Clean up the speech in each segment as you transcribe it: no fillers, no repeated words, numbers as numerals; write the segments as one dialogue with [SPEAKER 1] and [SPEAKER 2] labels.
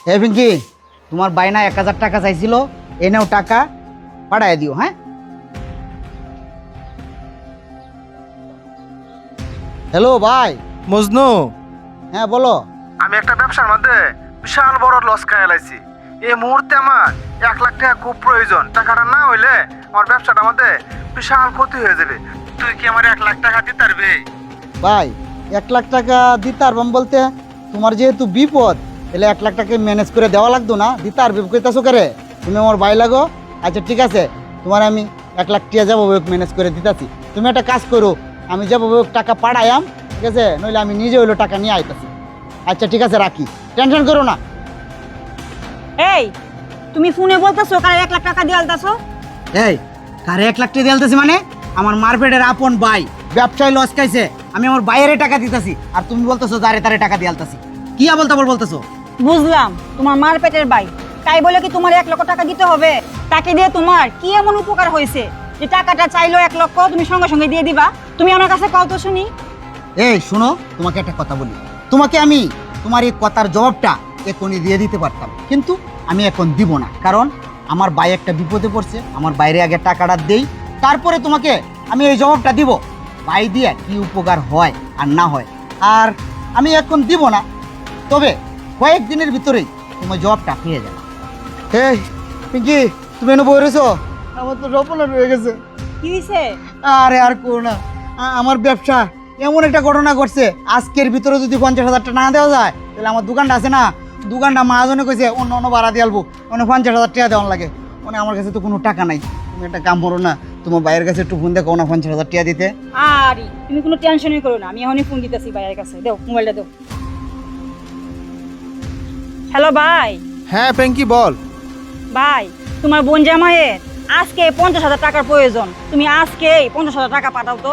[SPEAKER 1] হে পিঙ্কি, তোমার বাইনা 1000 টাকা চাইছিল, এনেও টাকা পাঠায় দিও। হ্যাঁ, হ্যালো ভাই।
[SPEAKER 2] মজনু,
[SPEAKER 1] হ্যাঁ বলো।
[SPEAKER 2] আমি একটা ব্যবসার মধ্যে বিশাল বড় লস খাই লাইছি। এই মুহূর্তে আমার 1 লাখ টাকা খুব প্রয়োজন। টাকাটা না হইলে আমার ব্যবসাটার মধ্যে বিশাল ক্ষতি হয়ে যাবে। তুই কি আমার 1 লাখ টাকা দিতে পারবি?
[SPEAKER 1] ভাই 1 লাখ টাকা দিতে পারবাম বলতে, তোমার যেহেতু বিপদ, তাহলে 1 লাখ টাকা ম্যানেজ করে দেওয়া লাগতো না? দিতে পারবে কইতাছো করে? তুমি আমার ভাই লাগো। আচ্ছা ঠিক আছে, তোমার আমি 1 লাখ টাকা যাবো ম্যানেজ করে দিতেছি। তুমি একটা কাজ করো, আমি যাবো টাকা পাঠাইয়াম, ঠিক আছে? নইলে আমি নিজে হইলো টাকা নিয়ে আইতাছি। আচ্ছা ঠিক আছে, রাখি, টেনশন করো না।
[SPEAKER 3] এই তুমি ফোনে বলতেছো কারে 1 লাখ টাকা দিয়ে আলতাছো?
[SPEAKER 1] এই কারে 1 লাখ টাকা দিলতেছি মানে? আমার মারপেটের আপন ভাই ব্যবসায় লস খাইছে, আমি আমার বাইরে টাকা দিতেছি, আর তুমি বলতেছো যারে তারে টাকা দিয়ে আলতাছি। কি বলতে বলতেছো?
[SPEAKER 3] বুঝলাম তোমার মার পেটের ভাই, তাই বলে কি তোমার 1 লক্ষ টাকা দিতে হবে? তাকে দিয়ে তোমার কি এমন উপকার হয়েছে যে টাকাটা চাইলো 1 লক্ষ তুমি সঙ্গে সঙ্গে দিয়ে দিবা? তুমি আমার কাছে কও তো শুনি।
[SPEAKER 1] এই শোনো, তোমাকে একটা কথা বলি। তোমাকে আমি তোমার এই কথার জবাবটা এখনই দিয়ে দিতে পারতাম, কিন্তু আমি এখন দিব না। কারণ আমার ভাই একটা বিপদে পড়ছে, আমার বাইরে আগে টাকাটা দেই, তারপরে তোমাকে আমি এই জবাবটা দিব। ভাই দিয়ে কি উপকার হয় আর না হয়, আর আমি এখন দিব না। তবে কয়েকদিনের ভিতরেই তোমার জবাবটা পেয়ে যাবে। এই পিঙ্কি, তুমি এনে বই রয়েছো? আমার তো রপনা রয়ে গেছে।
[SPEAKER 3] কি হইছে?
[SPEAKER 1] আরে আর করো না, আমার ব্যবসা এমন একটা ঘটনা ঘটছে, আজকের ভিতরে যদি 50,000 টাকা না দেওয়া যায়, তাহলে আমার দোকানটা আছে না, দোকানটা মহাজনে কইছে অন্য অন্য ভাড়া দিয়ে আলবো, মানে 50,000 টাকা দেওয়ার লাগে। মানে আমার কাছে তো কোনো টাকা নাই। তুমি একটা কাম করো না, তোমার ভাইয়ের কাছে একটু ফোন দেখো না, 50,000 টাকা দিতে।
[SPEAKER 3] আরে তুমি কোনো টেনশনই করো না, আমি এখনই ফোন দিতেছি ভাইয়ের কাছে। দাও মোবাইলটা দাও। হ্যালো ভাই।
[SPEAKER 2] হ্যাঁ পেঙ্কি, বল।
[SPEAKER 3] ভাই তোমার বোন জামাইয়ের আজকে 50,000 টাকার প্রয়োজন, তুমি আজকে 50,000 টাকা পাঠাও তো।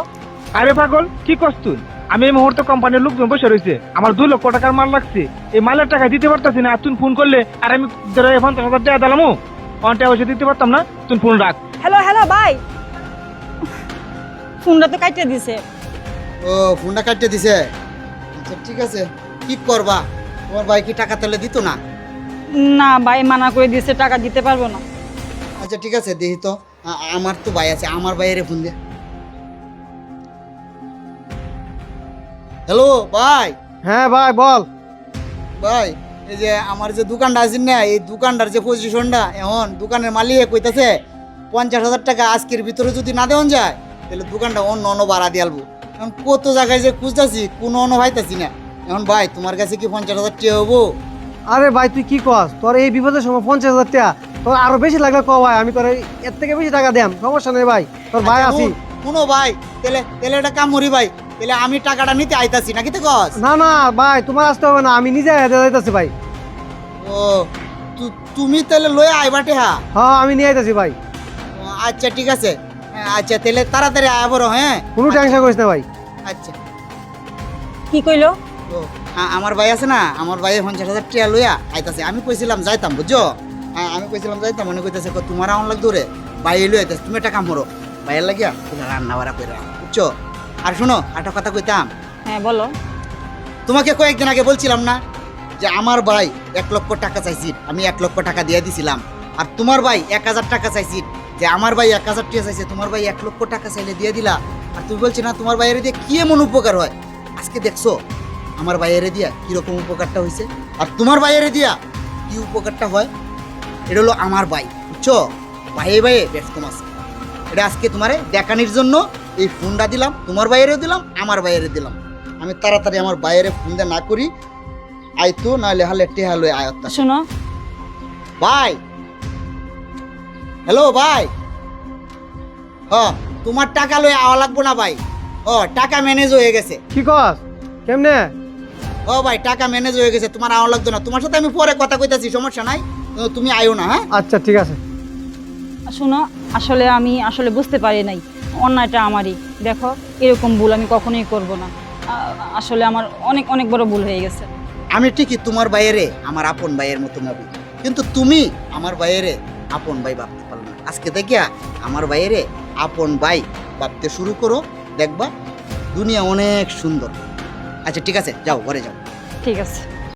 [SPEAKER 2] আরে পাগল, কি করছ তুই? আমি এই মুহূর্তে কোম্পানির লোকজন বসে রয়েছে, আমার 2 লক্ষ টাকার মাল লাগছে, এই মালের টাকা দিতে পারতাছি না। তুই ফোন করলে আর আমি 50,000 টাকা দিলাম, অনটা বসে দিতে পারতাম না। তুই ফোন রাখ।
[SPEAKER 3] হ্যালো হ্যালো ভাই, ফোনটা তো কাটিয়ে দিছে।
[SPEAKER 1] ও, ফোনটা কাটতে দিছে? আচ্ছা ঠিক আছে, কি করবা? তোমার ভাই কি টাকা তাহলে দিত না?
[SPEAKER 3] না ভাই মানা করে দিয়েছে, টাকা দিতে পারবো না।
[SPEAKER 1] আচ্ছা ঠিক আছে, দেখি তো। আমার তো ভাই আছে, আমার ভাইয়ের ফোন দে। হ্যালো ভাই।
[SPEAKER 2] হ্যাঁ ভাই বল।
[SPEAKER 1] ভাই এই যে আমার যে দোকানটা আছে না, এই দোকানটার যে পজিশনটা, এখন দোকানের মালিক কইতাছে 50,000 টাকা আজকের ভিতরে যদি না দেওয়া যায়, তাহলে দোকানটা অন্য অন্য ভাড়া দিয়ে আলবো। এখন কত জায়গায় যে খুঁজতেছি, কোনো অন্য পাইতাছি না। এখন ভাই তোমার কাছে কি 50,000 টাকা হবো?
[SPEAKER 4] আরে ভাই তুই কি কস? তোর এই বিপদের সময় 50,000 টাকা, তোর আরো বেশি লাগবে ক ভাই, আমি তোর এর থেকে বেশি টাকা দেম, সমস্যা নেই ভাই, তোর ভাই আছি।
[SPEAKER 1] শুনো ভাই, তাহলে তাহলে একটা কাম করি ভাই, তাহলে আমি টাকাটা নিতে আইতাছি নাকি তো কস?
[SPEAKER 4] না না ভাই তোমার আসতে হবে না, আমি নিজে হেঁটে যাইতেছি ভাই।
[SPEAKER 1] ও, তুমি তাহলে লয়ে আইবাটে? হ্যাঁ
[SPEAKER 4] হ্যাঁ আমি নিয়ে আইতাছি ভাই।
[SPEAKER 1] আচ্ছা ঠিক আছে। আচ্ছা তাহলে তাড়াতাড়ি আয়া বড়। হ্যাঁ
[SPEAKER 4] কোনো টেনশন করিস না ভাই।
[SPEAKER 1] আচ্ছা।
[SPEAKER 3] কি কইলো?
[SPEAKER 1] ও, আমার ভাই আছে না, আমার ভাই 50,000 টাকা লইয়া আইতাছে। আমি কইছিলাম যাইতাম, বুঝছো? আমি কইছিলাম যাইতাম, মনে কইতাছে তোমার আমার লাগতো রে, ভাই লই আইতাছে। তুমি একটা কাম করো, ভাইয়ের লাগিয়া তুমি রান্না বাড়া করে রাখো, বুঝছো? আর শোনো, একটা কথা কইতাম।
[SPEAKER 3] হ্যাঁ বলো।
[SPEAKER 1] তোমাকে কয়েকদিন আগে বলছিলাম না যে আমার ভাই 1 লক্ষ টাকা চাইছি, আমি 1 লক্ষ টাকা দিয়ে দিছিলাম। আর তোমার ভাই 1,000 টাকা চাইছি, যে আমার ভাই 1,000 টাকা চাইছে, তোমার ভাই 1 লক্ষ টাকা চাইলে দিয়ে দিলা। আর তুমি বলছি না তোমার ভাইয়ের দিয়ে কি এমন উপকার হয়? আজকে দেখছো আমার ভাইয়ের দিয়া কিরকম উপকারটা হয়েছে, আর তোমার ভাইয়ের দিয়া কি উপকারটা হয়। এটা হলো আমার ভাই, বুঝছো? ভাইয়ে ভাইয়ে ব্যস্ত আছে। এটা আজকে তোমারে দেখানির জন্য এই ফোনটা দিলাম, তোমার ভাইয়েরও দিলাম, আমার ভাইয়েরও দিলাম। আমি তাড়াতাড়ি আমার বাইরে ফোন দিয়ে না করি আইতো, নাহলে হালে টেহা লই আয়ত্তা।
[SPEAKER 3] শোনো
[SPEAKER 1] ভাই, হ্যালো ভাই। হ, তোমার টাকা লই আওয়া লাগবো না ভাই। ও, টাকা ম্যানেজ হয়ে গেছে।
[SPEAKER 4] কি কস? কেমনে?
[SPEAKER 1] ও ভাই, টাকা ম্যানেজ হয়ে গেছে, তোমার আওয়া লাগতো না। তোমার সাথে আমি পরে কথা কইতাছি, সমস্যা নাই। তুমি আইও না। হ্যাঁ
[SPEAKER 4] আচ্ছা ঠিক আছে।
[SPEAKER 3] শোনো, আমি আসলে বুঝতে পারি নাই, অন্যায়টা আমারই। দেখো এরকম ভুল আমি কখনোই করব না। আসলে আমার অনেক অনেক বড় ভুল হয়ে গেছে।
[SPEAKER 1] আমি ঠিকই তোমার বাইরে আমার আপন ভাইয়ের মতো ভাবি, কিন্তু তুমি আমার বাইরে আপন ভাই ভাবতে পারো না। আজকে দেখিয়া আমার বাইরে আপন ভাই ভাবতে শুরু করো, দেখবা দুনিয়া অনেক সুন্দর। আচ্ছা ঠিক আছে, যাও ঘরে যাও।
[SPEAKER 3] ঠিক আছে।